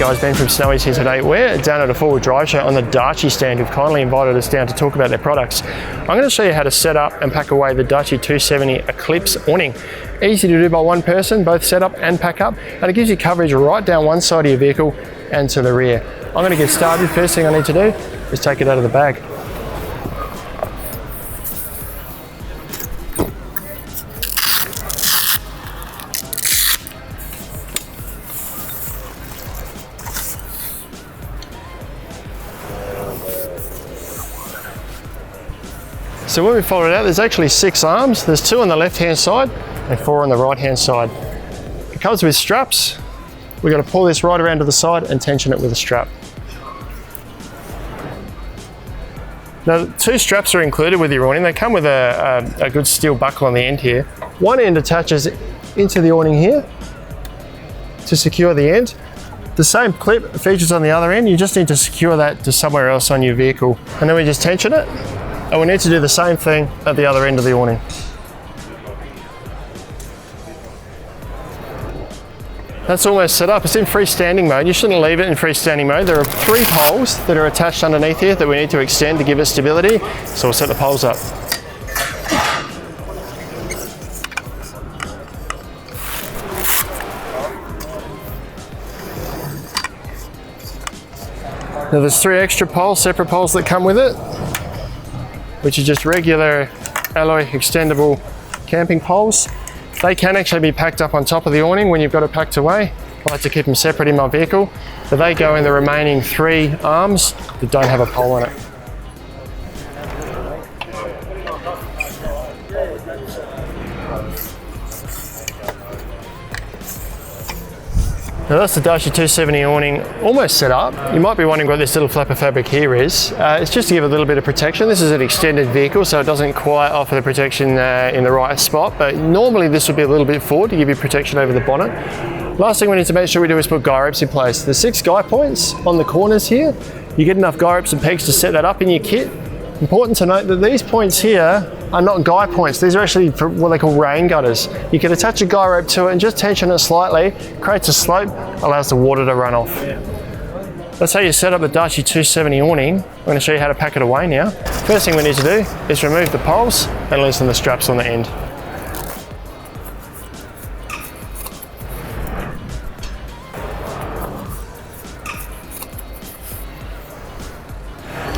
guys, Ben from Snowy's here today. We're down at a four-wheel drive show on the Darche stand who've kindly invited us down to talk about their products. I'm going to show you how to set up and pack away the Darche 270 Eclipse awning. Easy to do by one person, both set up and pack up, and it gives you coverage right down one side of your vehicle and to the rear. I'm going to get started. First thing I need to do is take it out of the bag. So when we fold it out, there's actually 6 arms. There's 2 on the left-hand side and 4 on the right-hand side. It comes with straps. We've got to pull this right around to the side and tension it with a strap. Now, 2 straps are included with your awning. They come with a good steel buckle on the end here. One end attaches into the awning here to secure the end. The same clip features on the other end. You just need to secure that to somewhere else on your vehicle. And then we just tension it. And we need to do the same thing at the other end of the awning. That's almost set up. It's in freestanding mode. You shouldn't leave it in freestanding mode. There are 3 poles that are attached underneath here that we need to extend to give it stability. So we'll set the poles up. Now there's 3 extra poles, separate poles that come with it, which are just regular alloy extendable camping poles. They can actually be packed up on top of the awning when you've got it packed away. I like to keep them separate in my vehicle, but they go in the remaining 3 arms that don't have a pole on it. Now that's the Darche 270 awning almost set up. You might be wondering what this little flap of fabric here is. It's just to give a little bit of protection. This is an extended vehicle, so it doesn't quite offer the protection in the right spot, but normally this would be a little bit forward to give you protection over the bonnet. Last thing we need to make sure we do is put guy ropes in place. There's 6 guy points on the corners here. You get enough guy ropes and pegs to set that up in your kit. Important to note that these points here are not guy points. These are actually what they call rain gutters. You can attach a guy rope to it and just tension it slightly, creates a slope, allows the water to run off. That's how you set up the Darche 270 awning. I'm going to show you how to pack it away now. First thing we need to do is remove the poles and loosen the straps on the end.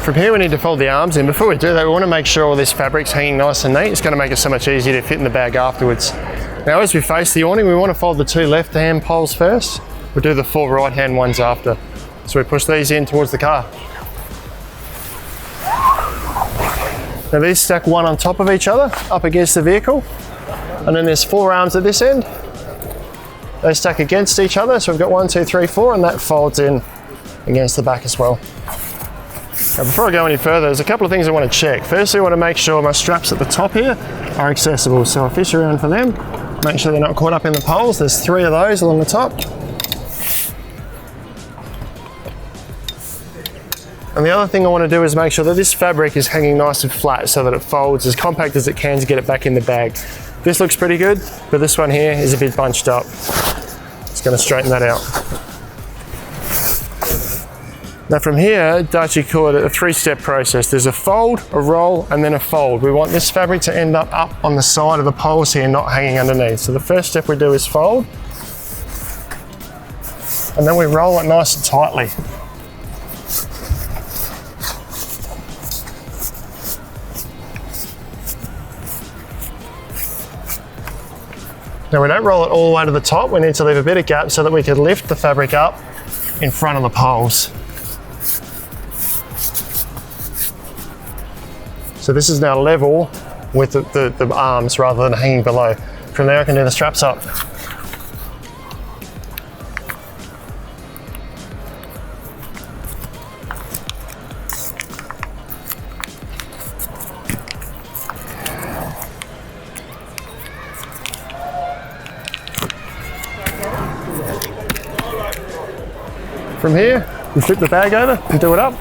From here we need to fold the arms in. Before we do that, we want to make sure all this fabric's hanging nice and neat. It's going to make it so much easier to fit in the bag afterwards. Now as we face the awning, we want to fold the 2 left-hand poles first. We'll do the 4 right-hand ones after. So we push these in towards the car. Now these stack one on top of each other, up against the vehicle. And then there's 4 arms at this end. They stack against each other, so we've got 1, 2, 3, 4, and that folds in against the back as well. Now before I go any further, there's a couple of things I want to check. Firstly, I want to make sure my straps at the top here are accessible. So I fish around for them, make sure they're not caught up in the poles. There's 3 of those along the top. And the other thing I want to do is make sure that this fabric is hanging nice and flat so that it folds as compact as it can to get it back in the bag. This looks pretty good, but this one here is a bit bunched up. Just going to straighten that out. Now from here, Darche called it a 3-step process. There's a fold, a roll, and then a fold. We want this fabric to end up on the side of the poles here, not hanging underneath. So the first step we do is fold, and then we roll it nice and tightly. Now we don't roll it all the way to the top. We need to leave a bit of gap so that we can lift the fabric up in front of the poles. So this is now level with the arms rather than hanging below. From there I can do the straps up. From here, you flip the bag over and do it up.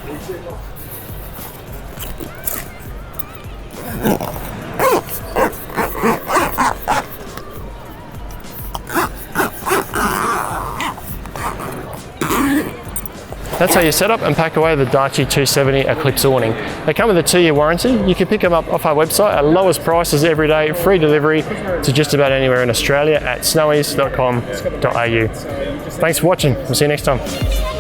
That's how you set up and pack away the Darche 270 Eclipse awning. They come with a 2-year warranty. You can pick them up off our website at lowest prices every day, free delivery to just about anywhere in Australia at snowies.com.au. Thanks for watching. We'll see you next time.